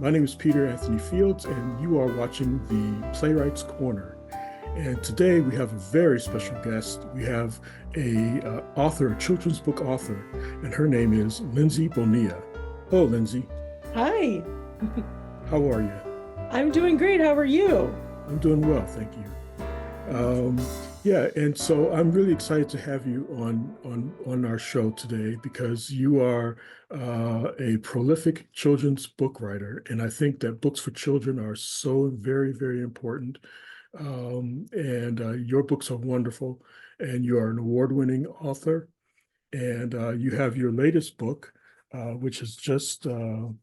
My name is Peter Anthony Fields, and you are watching the Playwright's Corner. And today we have a very special guest. We have a author, a children's book author, and her name is Lindsay Bonilla. Hello, Lindsay. Hi, How are you? I'm doing great. How are you? I'm doing well, thank you. Thanks. Um, yeah, and so I'm really excited to have you on our show today because you are a prolific children's book writer, and I think that books for children are so very, very important. And your books are wonderful, and you are an award-winning author, and you have your latest book, which has just been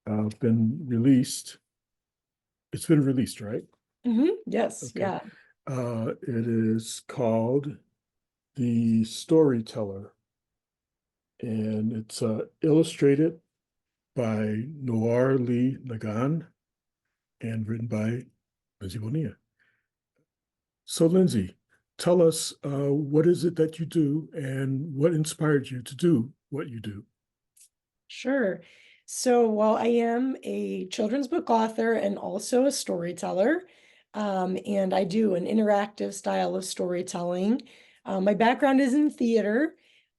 released. It's been released, right? Yes, Okay. yeah. It is called The Storyteller, and it's illustrated by Noir Lee Nagan and written by Lindsay Bonilla. So, Lindsay, tell us what is it that you do and what inspired you to do what you do? Sure. So, while I am a children's book author and also a storyteller, and I do an interactive style of storytelling. My background is in theater,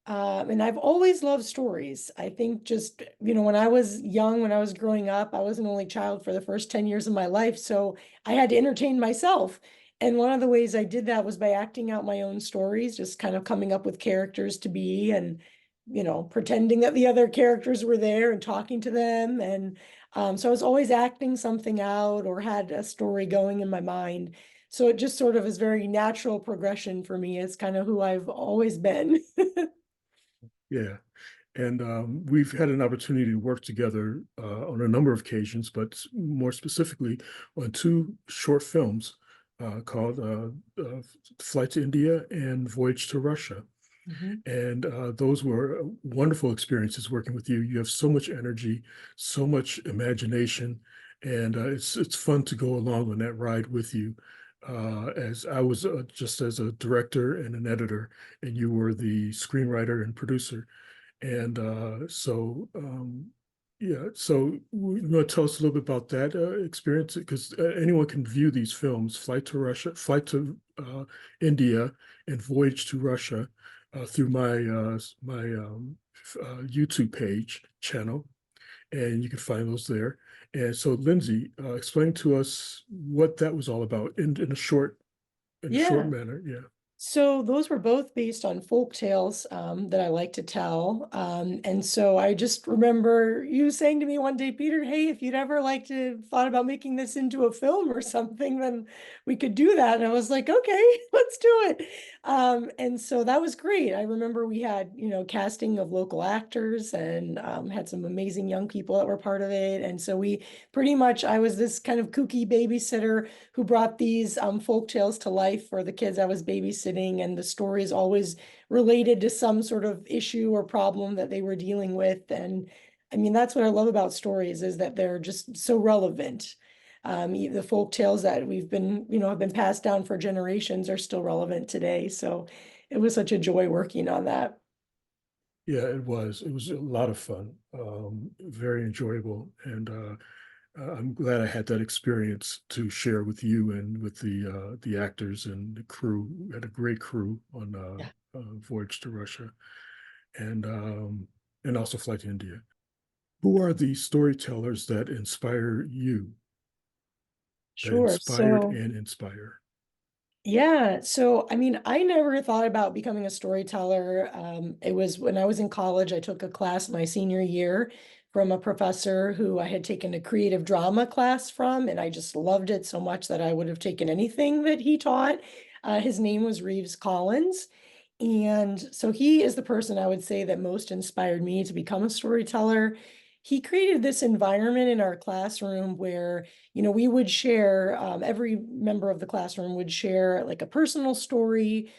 and I've always loved stories. I think just, when I was young, when I was growing up, I was an only child for the first 10 years of my life, so I had to entertain myself. And one of the ways I did that was by acting out my own stories, just kind of coming up with characters to be and pretending that the other characters were there and talking to them. And so I was always acting something out or had a story going in my mind. So it just sort of is very natural progression for me. It's kind of who I've always been. Yeah, and we've had an opportunity to work together on a number of occasions, but more specifically on two short films called Flight to India and Voyage to Russia. Mhm. And those were wonderful experiences working with you. You have so much energy, so much imagination, and it's fun to go along on that ride with you. As I was just as a director and an editor, and you were the screenwriter and producer. And yeah, so you want to tell us a little bit about that experience? Because anyone can view these films, Flight to Russia, Flight to India, and Voyage to Russia, through my YouTube page channel, and you can find those there. And so, Lindsay, explain to us what that was all about in a short Yeah. manner. Yeah. So those were both based on folk tales that I like to tell. And so I just remember you saying to me one day, Peter, hey, if you'd ever like to thought about making this into a film or something, then we could do that. And I was like, okay, let's do it. And so that was great. I remember we had, casting of local actors and had some amazing young people that were part of it. And so we pretty much, I was this kind of kooky babysitter who brought these folk tales to life for the kids I was babysitting, and the stories always related to some sort of issue or problem that they were dealing with. And I mean, that's what I love about stories is that they're just so relevant. The folk tales that we've been, have been passed down for generations are still relevant today. So it was such a joy working on that. Yeah, it was. It was a lot of fun, very enjoyable, and I'm glad I had that experience to share with you and with the actors and the crew. We had a great crew on Yeah. Voyage to Russia and also Flight to India. Who are the storytellers that inspire you, that Sure. inspired So and inspire? yeah, so I mean, I never thought about becoming a storyteller. It was when I was in college, I took a class my senior year from a professor who I had taken a creative drama class from, and I just loved it so much that I would have taken anything that he taught. His name was Reeves Collins. And so he is the person I would say that most inspired me to become a storyteller. He created this environment in our classroom where we would share, every member of the classroom would share like a personal story,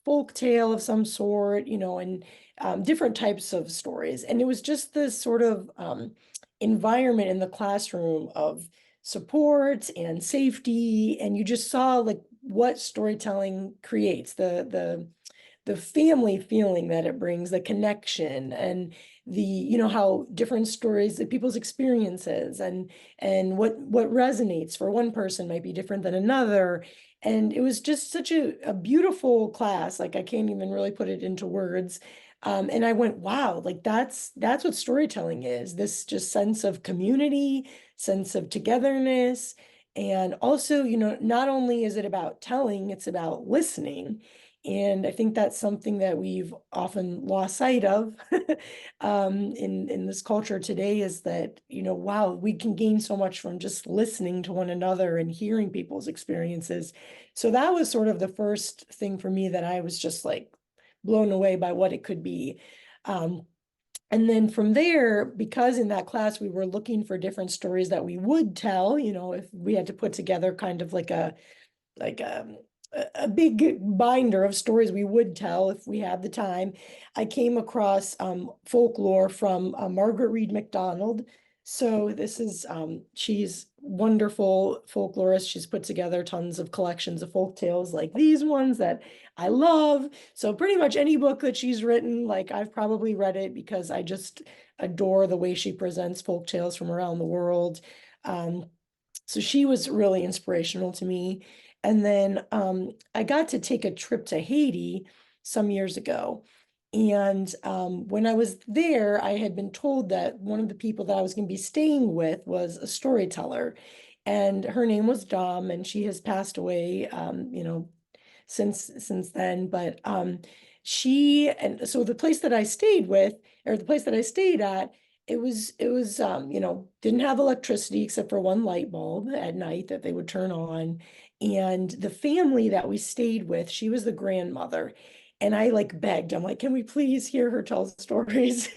folk tale of some sort, and different types of stories. And it was just this sort of environment in the classroom of support and safety. And you just saw like what storytelling creates, the family feeling that it brings, the connection, and the, you know, how different stories, people's experiences, and what resonates for one person might be different than another. And it was just such a beautiful class. Like, I can't even really put it into words. And I went, wow, like that's what storytelling is. This just sense of community, sense of togetherness. And also, you know, not only is it about telling, it's about listening. And I think that's something that we've often lost sight of in this culture today, is that, you know, wow, we can gain so much from just listening to one another and hearing people's experiences. So that was sort of the first thing for me, that I was just like blown away by what it could be. Um, and then from there, because in that class we were looking for different stories that we would tell, you know, if we had to put together kind of like like a a big binder of stories we would tell if we had the time, I came across folklore from Margaret Reed MacDonald. So this is she's wonderful folklorist. She's put together tons of collections of folk tales like these ones that I love. So pretty much any book that she's written, like, I've probably read it, because I just adore the way she presents folk tales from around the world. Um, so she was really inspirational to me. And then I got to take a trip to Haiti some years ago. And when I was there, I had been told that one of the people that I was going to be staying with was a storyteller. And her name was Dom, and she has passed away, you know, since then. But she, and so the place that I stayed with, or the place that I stayed at, it was you know, didn't have electricity except for one light bulb at night that they would turn on. And the family that we stayed with, she was the grandmother. And I like begged, I'm like, can we please hear her tell stories?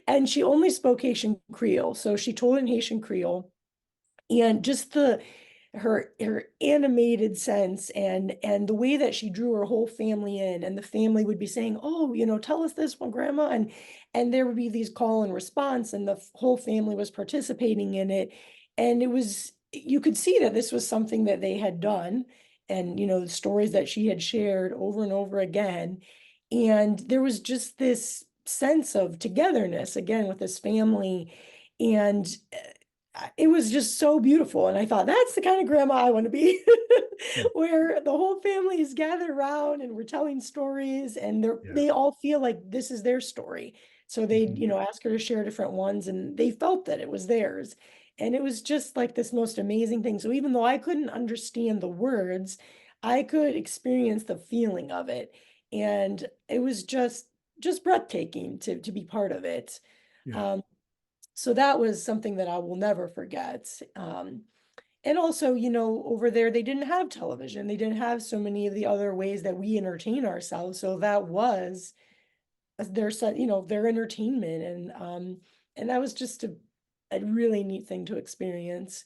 And she only spoke Haitian Creole. So she told in Haitian Creole. And just the her animated sense, and the way that she drew her whole family in, and the family would be saying, oh, you know, tell us this one, grandma, and there would be these call and response, and the whole family was participating in it. And it was, you could see that this was something that they had done, and, you know, the stories that she had shared over and over again. And there was just this sense of togetherness again with this family. And it was just so beautiful. And I thought, that's the kind of grandma I want to be, Mm. where the whole family is gathered around and we're telling stories, and Yeah. they all feel like this is their story. So they, Mhm. you know, ask her to share different ones, and they felt that it was theirs. And it was just like this most amazing thing. So even though I couldn't understand the words, I could experience the feeling of it. And it was just breathtaking to be part of it. Yeah. Um, so that was something that I will never forget. And also, you know, over there, they didn't have television. They didn't have so many of the other ways that we entertain ourselves. So that was their, you know, their entertainment. And that was just a really neat thing to experience.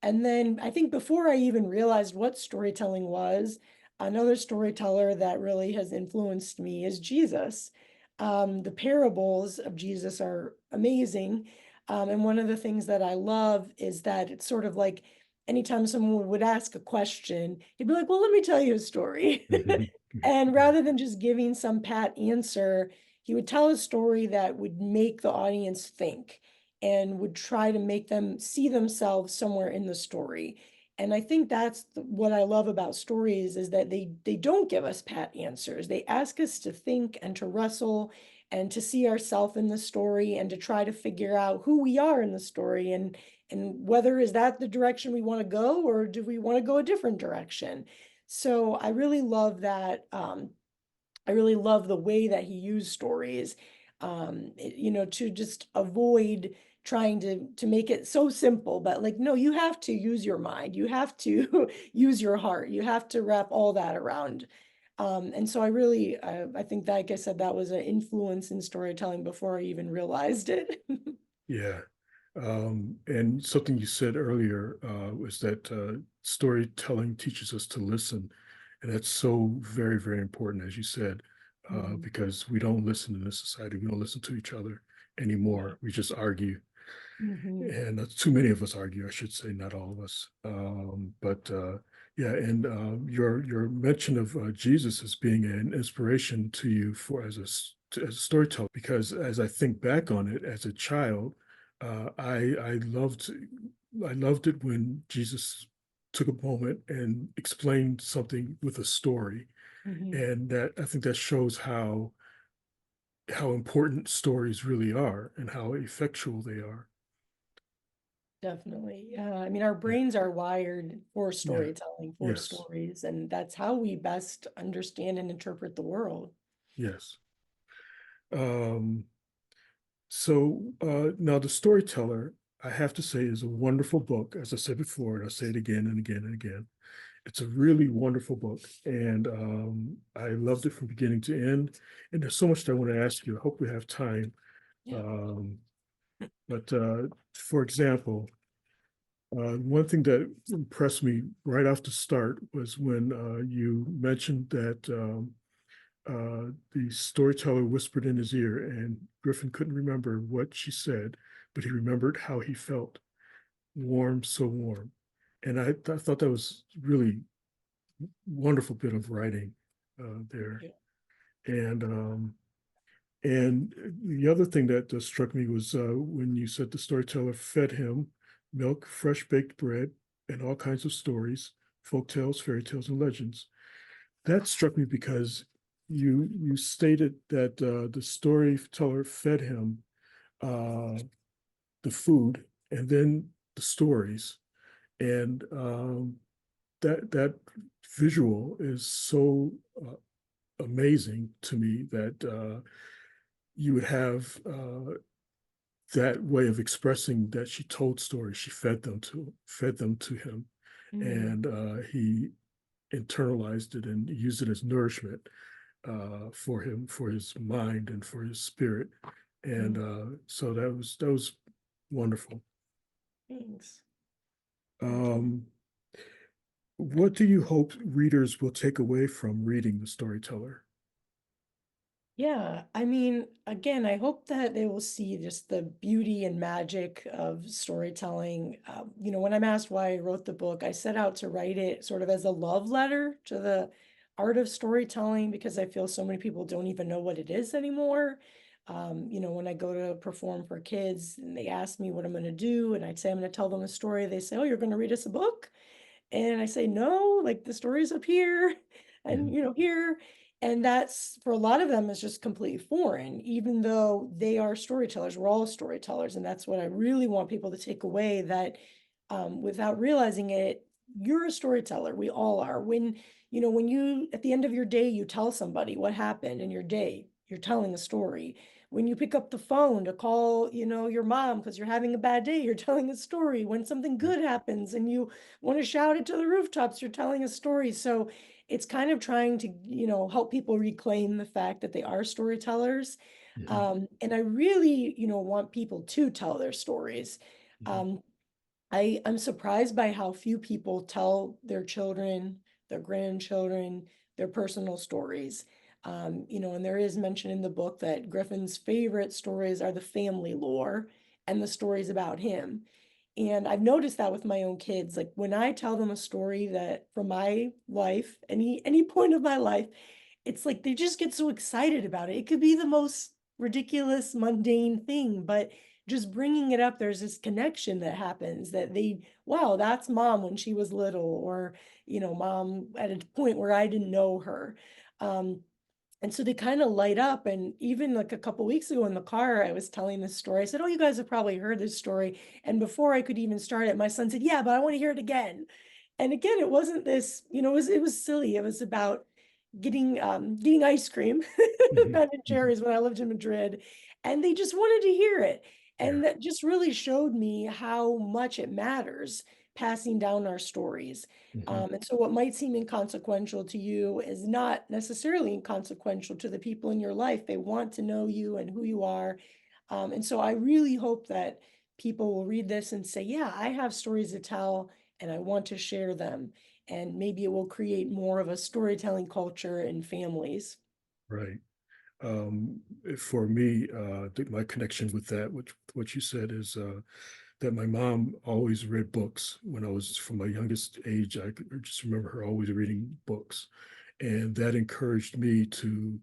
And then I think before I even realized what storytelling was, another storyteller that really has influenced me is Jesus. The parables of Jesus are amazing. And one of the things that I love is that it's sort of like anytime someone would ask a question, he'd be like, well, let me tell you a story. Mhm. And Yeah. rather than just giving some pat answer, he would tell a story that would make the audience think, and would try to make them see themselves somewhere in the story. And I think that's what I love about stories, is that they don't give us pat answers. They ask us to think and to wrestle and to see ourselves in the story, and to try to figure out who we are in the story, and whether is that the direction we want to go, or do we want to go a different direction. So I really love that. I really love the way that he used stories, you know, to just avoid trying to make it so simple. But like, no, you have to use your mind. You have to use your heart. You have to wrap all that around. And so I think that, like I said, that was an influence in storytelling before I even realized it. Yeah. And something you said earlier was that storytelling teaches us to listen. And that's so very, very important, as you said, Mhm. because we don't listen in this society. We don't listen to each other Right. anymore. We just argue. Mhm. And too many of us argue, I should say, not all of us. But Yeah, and your mention of Jesus as being an inspiration to you for as a storyteller, because as I think back on it as a child, I loved it when Jesus took a moment and explained something with a story, Mhm. and that I think that shows how important stories really are and how effectual they are. Definitely. Yeah. I mean, our Yeah, brains are wired for yeah, storytelling, for yes, stories, and that's how we best understand and interpret the world. yes. Um, So now The Storyteller, I have to say, is a wonderful book. As I said before, and I'll say it again and again and again. It's a really wonderful book, and I loved it from beginning to end. And there's so much that I want to ask you. I hope we have time. Yeah. Um, but for example, one thing that impressed me right off the start was when you mentioned that the storyteller whispered in his ear, and Griffin couldn't remember what she said, but he remembered how he felt. Warm, so warm. And I thought that was really wonderful bit of writing Thank there. you. And and the other thing that struck me was when you said the storyteller fed him milk, fresh baked bread, and all kinds of stories, folk tales, fairy tales, and legends. That struck me because you stated that the storyteller fed him uh, the food and then the stories, and that visual is so amazing to me that you would have that way of expressing that she told stories. She fed them to him, Mm, and he internalized it and used it as nourishment for him, for his mind and for his spirit. And mm, so that was wonderful. thanks. Thank you. Um, what do you hope readers will take away from reading The Storyteller? Yeah, I mean, again, I hope that they will see just the beauty and magic of storytelling. When I'm asked why I wrote the book, I set out to write it sort of as a love letter to the art of storytelling because I feel so many people don't even know what it is anymore. When I go to perform for kids and they ask me what I'm going to do, and I'd say I'm going to tell them a story, they say, "Oh, you're going to read us a book?" And I say, no, like the story's up here and, Mhm. here. And that's for a lot of them is just completely foreign, even though they are storytellers. We're all storytellers. And that's what I really want people to take away that without realizing it, you're a storyteller. We all are. When you, at the end of your day, you tell somebody what happened in your day, you're telling a story. When you pick up the phone to call, your mom because you're having a bad day, you're telling a story. When something good happens and you want to shout it to the rooftops, you're telling a story. So it's kind of trying to, help people reclaim the fact that they are storytellers. Mhm. And I really, want people to tell their stories. Mhm. Um, I'm surprised by how few people tell their children, their grandchildren, their personal stories. And there is mention in the book that Griffin's favorite stories are the family lore and the stories about him. And I've noticed that with my own kids. Like when I tell them a story that from my life, any point of my life, it's like they just get so excited about it. It could be the most ridiculous, mundane thing, but just bringing it up, there's this connection that happens that wow, that's mom when she was little, or, mom at a point where I didn't know her. Um, and so they kind of light up. And even like a couple weeks ago in the car, I was telling this story. I said, "Oh, you guys have probably heard this story." And before I could even start it, my son said, "Yeah, but I want to hear it again." And again, it wasn't this, it was silly. It was about getting ice cream at Mhm. Ben and Mhm. Jerry's when I lived in Madrid, and they just wanted to hear it. Yeah. And that just really showed me how much it matters passing down our stories. Mhm. And so what might seem inconsequential to you is not necessarily inconsequential to the people in your life. They want to know you and who you are. And so I really hope that people will read this and say, yeah, I have stories to tell and I want to share them. And maybe it will create more of a storytelling culture in families. Right. For me, my connection with that, which what you said is that my mom always read books when I was from my youngest age. I just remember her always reading books, and that encouraged me to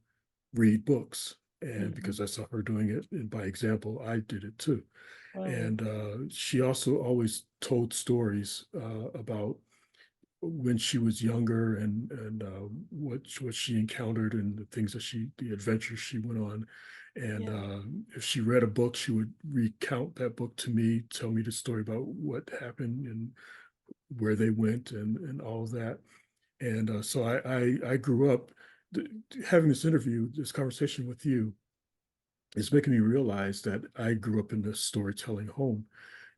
read books. And Mhm. because I saw her doing it, and by example, I did it too. Wow. And she also always told stories about when she was younger, and what she encountered, and the adventures she went on. And Yeah. if she read a book, she would recount that book to me, tell me the story about what happened and where they went, and all of that. And so I grew up having this conversation with you is making me realize that I grew up in the storytelling home,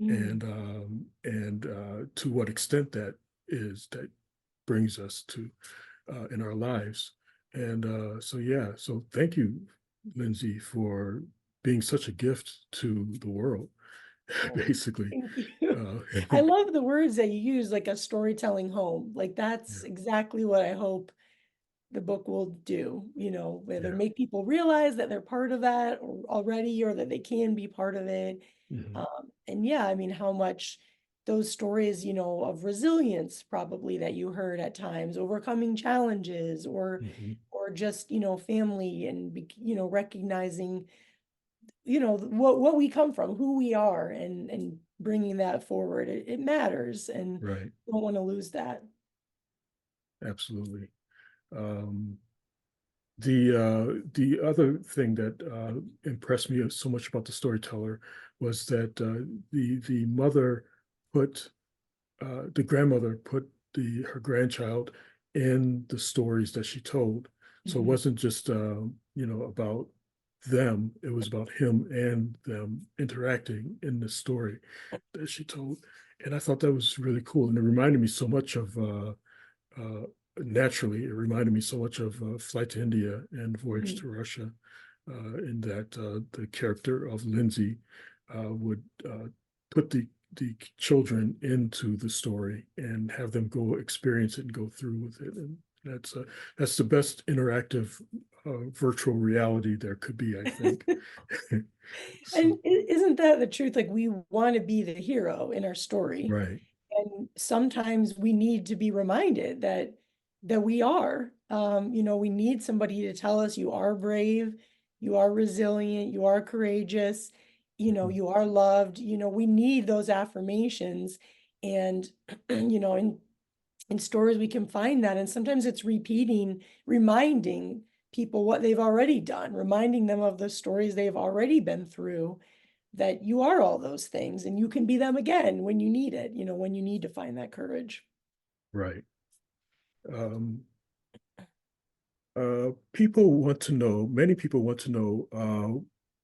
Mm. and to what extent that brings us to in our lives. And so yeah, so thank you, Lindsay, for being such a gift to the world, Oh, basically. thank you. Uh, I love the words that you use, like a storytelling home. Like yeah, that's exactly what I hope the book will do, whether yeah, make people realize that they're part of that or already, or that they can be part of it. mhm, And yeah, I mean, how much those stories, of resilience probably that you heard at times, overcoming challenges, mhm, or just, family and, recognizing, what we come from, who we are, and bringing that forward. It matters, and right, don't want to lose that. absolutely. Um, the other thing that impressed me so much about the storyteller was that the mother put the grandmother put the her grandchild in the stories that she told. So it Mhm. wasn't just about them; it was about him and them interacting in the story that she told. And I thought that was really cool, and it reminded me so much of uh, naturally, it reminded me so much of Flight to India and Voyage Mhm. to Russia, in that the character of Lindsay would put the children into the story and have them go experience it and go through with it. And that's the best interactive virtual reality there could be, I think. And So, isn't that the truth? Like we want to be the hero in our story. right. And sometimes we need to be reminded that we are. We need somebody to tell us you are brave, you are resilient, you are courageous, Mhm. you are loved. We need those affirmations. And in stories we can find that. And sometimes it's repeating, reminding people what they've already done, reminding them of the stories they've already been through, that you are all those things and you can be them again when you need it, when you need to find that courage. Right. Um, People want to know, many people want to know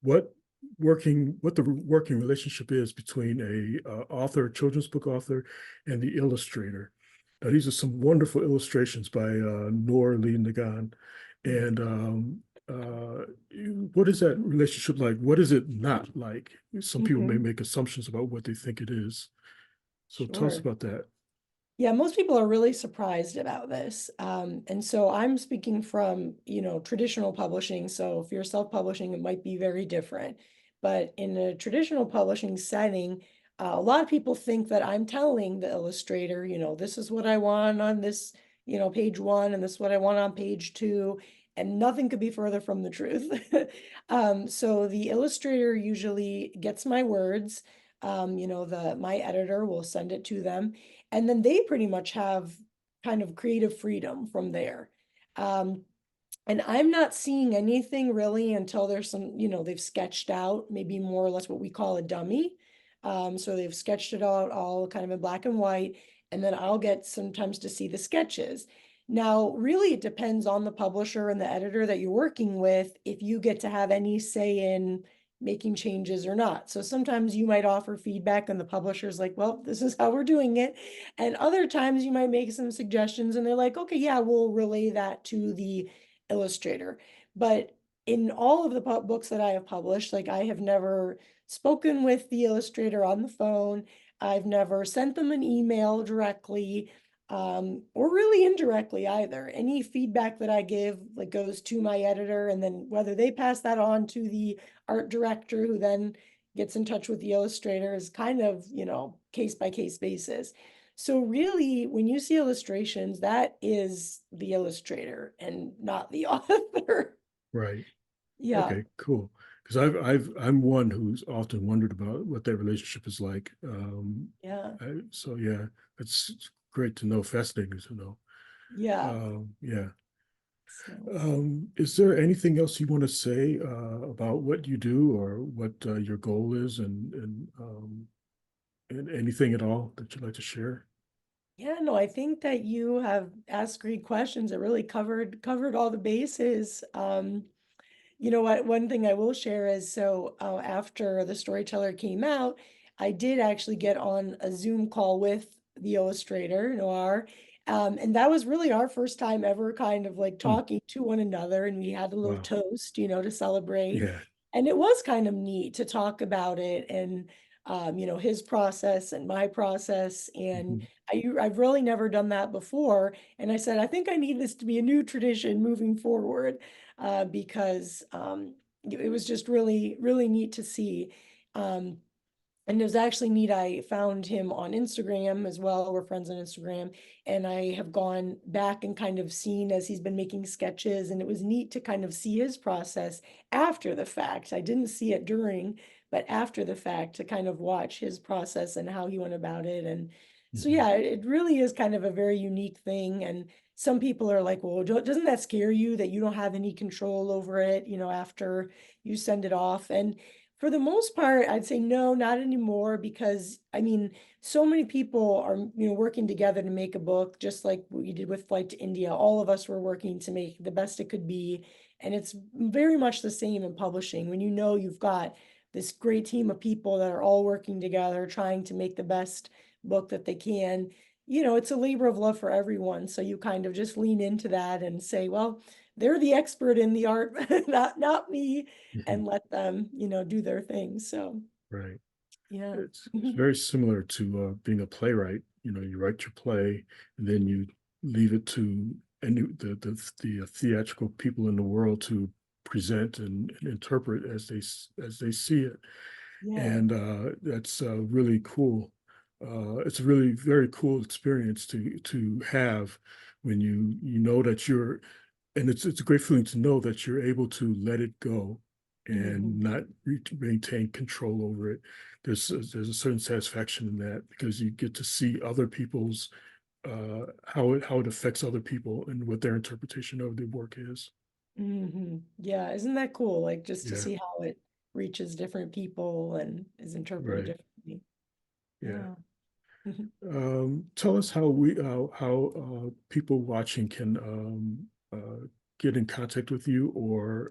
what what the working relationship is between a author, children's book author, and the illustrator. Now, these are some wonderful illustrations by Noor Lee Nagan. Mhm. And what is that relationship like? What is it not like? Some people may Mhm. make assumptions about what they think it is. So tell us Sure. about that. Yeah, most people are really surprised about this. And so I'm speaking from, traditional publishing. So if you're self-publishing, it might be very different. But in a traditional publishing setting, a lot of people think that I'm telling the illustrator, this is what I want on this, page one, and this is what I want on page two, and nothing could be further from the truth. So the illustrator usually gets my words. My editor will send it to them, and then they pretty much have kind of creative freedom from there. Um, and I'm not seeing anything really until there's some, they've sketched out maybe more or less what we call a dummy. So they've sketched it out all kind of in black and white, and then I'll get sometimes to see the sketches. Now, really, it depends on the publisher and the editor that you're working with if you get to have any say in making changes or not. So sometimes you might offer feedback and the publisher's like, well, this is how we're doing it. And other times you might make some suggestions and they're like, okay, yeah, we'll relay that to the illustrator. But in all of the books that I have published, like I have never spoken with the illustrator on the phone. I've never sent them an email directly, or really indirectly either. Any feedback that I give like goes to my editor, and then whether they pass that on to the art director, who then gets in touch with the illustrator is kind of, case by case basis. So really, when you see illustrations, that is the illustrator and not the author. Right. Yeah, Okay, cool. Because I'm one who's often wondered about what that relationship is like. yeah, So yeah, it's great to know, fascinating to know. yeah. Yeah. So. Is there anything else you want to say about what you do or what your goal is, and anything at all that you'd like to share? Yeah, no, I think that you have asked great questions. It really covered all the bases. You know what? One thing I will share is after the storyteller came out, I did actually get on a Zoom call with the illustrator, Noir. And that was really our first time ever kind of like Hmm. talking to one another. And we had a little Wow. toast, to celebrate. Yeah. And it was kind of neat to talk about it and, his process and my process. And Mhm. I've really never done that before. And I said, I think I need this to be a new tradition moving forward because it was just really, really neat to see. Um, and it was actually neat. I found him on Instagram as well. We're friends on Instagram. And I have gone back and kind of seen as he's been making sketches. And it was neat to kind of see his process after the fact. I didn't see it during, but after the fact to kind of watch his process and how he went about it. And so, Mhm. yeah, it really is kind of a very unique thing. And some people are like, well, doesn't that scare you that you don't have any control over it, after you send it off? And for the most part, I'd say no, not anymore, because I mean, so many people are, working together to make a book, just like what you did with Flight to India. All of us were working to make the best it could be. And it's very much the same in publishing. When you've got this great team of people that are all working together, trying to make the best book that they can, it's a labor of love for everyone. So you kind of just lean into that and say, well, they're the expert in the art, not me, Mhm. and let them, do their thing. So Right. yeah. It's very similar to being a playwright. You write your play, and then you leave it to the theatrical people in the world to present and interpret as they see it. Yeah. And that's really cool. It's a really very cool experience to have when you know that you're, and it's a great feeling to know that you're able to let it go and Hmm. not maintain control over it. There's a certain satisfaction in that because you get to see other people's how it affects other people and what their interpretation of the work is. Yeah, isn't that cool? Like just to Yeah, see how it reaches different people and is interpreted right. differently. Yeah. Yeah. Tell us how people watching can get in contact with you or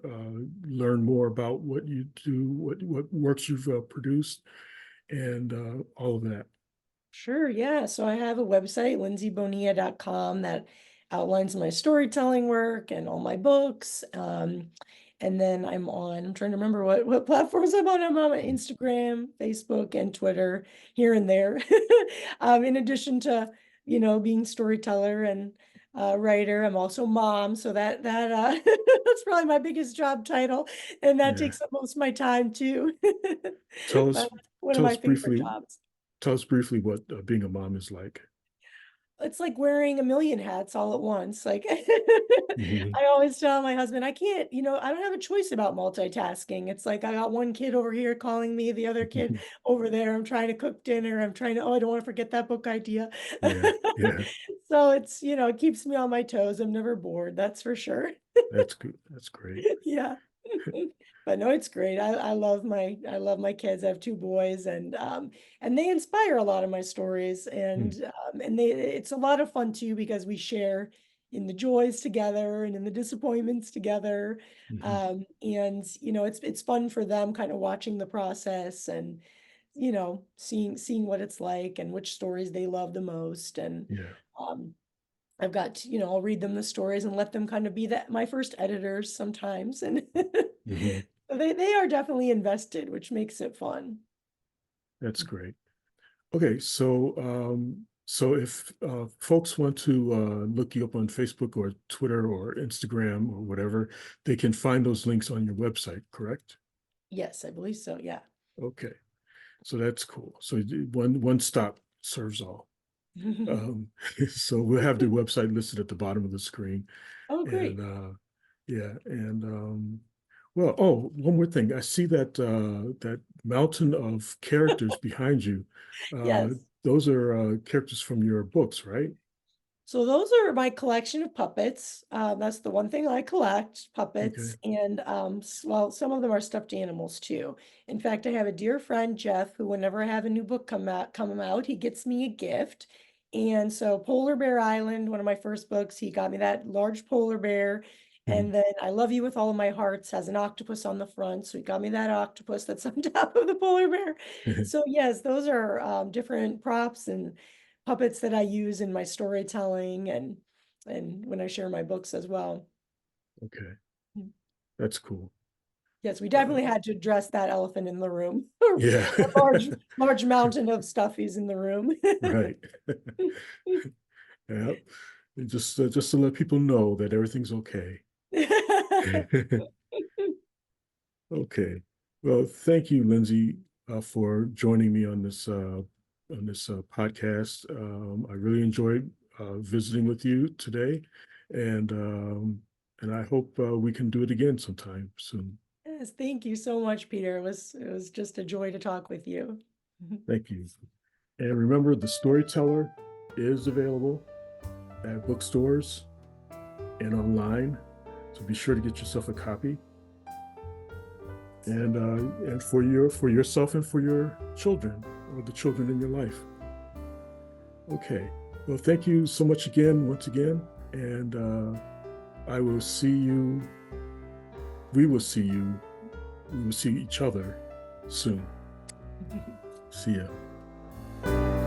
learn more about what you do, what works you've produced, and all of that. Sure, yeah. So I have a website, lindsaybonilla.com, that outlines my storytelling work and all my books. And then I'm trying to remember what platforms I'm on. I'm on Instagram, Facebook, and Twitter here and there. In addition to, being storyteller and writer, I'm also mom. So that that's probably my biggest job title. And that Yeah. takes up most of my time too. Tell But us that's one of tell my us favorite briefly jobs. tell us briefly what being a mom is like. It's like wearing a million hats all at once. Like Hmm. I always tell my husband, I can't, I don't have a choice about multitasking. It's like I got one kid over here calling me, the other kid over there. I'm trying to cook dinner. Oh, I don't want to forget that book idea. Yeah, yeah, So it's, it keeps me on my toes. I'm never bored, that's for sure. that's good. That's great. Yeah. But no, it's great. I love my kids. I have two boys and they inspire a lot of my stories Mm. and it's a lot of fun too because we share in the joys together and in the disappointments together. Hmm. And it's fun for them kind of watching the process and seeing what it's like and which stories they love the most and Yeah. um I've got, I'll read them the stories and let them kind of be my first editors sometimes. And Hmm. they are definitely invested, which makes it fun. That's great. Okay, so if folks want to look you up on Facebook or Twitter or Instagram or whatever, they can find those links on your website, correct? Yes, I believe so. Yeah. Okay, so that's cool. So one stop serves all. Um, so we'll have the website listed at the bottom of the screen. Oh, And great. yeah, and well, oh, one more thing. I see that that mountain of characters behind you. Uh, Yes. those are characters from your books, right? So those are my collection of puppets. That's the one thing I collect, Okay. puppets, and well, some of them are stuffed animals too. In fact, I have a dear friend, Jeff, who whenever I have a new book come out, he gets me a gift. And so Polar Bear Island, one of my first books, he got me that large polar bear. Mhm. And then I Love You with All of My Hearts has an octopus on the front. So he got me that octopus that's on top of the polar bear. So yes, those are different props and puppets that I use in my storytelling and when I share my books as well. Okay, Mm. that's cool. Yes, we Uh, definitely had to address that elephant in the room. yeah, A large mountain of stuffies in the room. right. Yeah, and just to let people know that everything's okay. Okay. Well, thank you, Lindsay, for joining me on this podcast. I really enjoyed visiting with you today, and and I hope we can do it again sometime soon. Yes, thank you so much, Peter. It was just a joy to talk with you. Thank you. And remember, The Storyteller is available at bookstores and online, so be sure to get yourself a copy. And for yourself and for your children or the children in your life. Okay. Well, thank you so much again, once again, and I will see you. We will see you. We will see each other soon. See ya.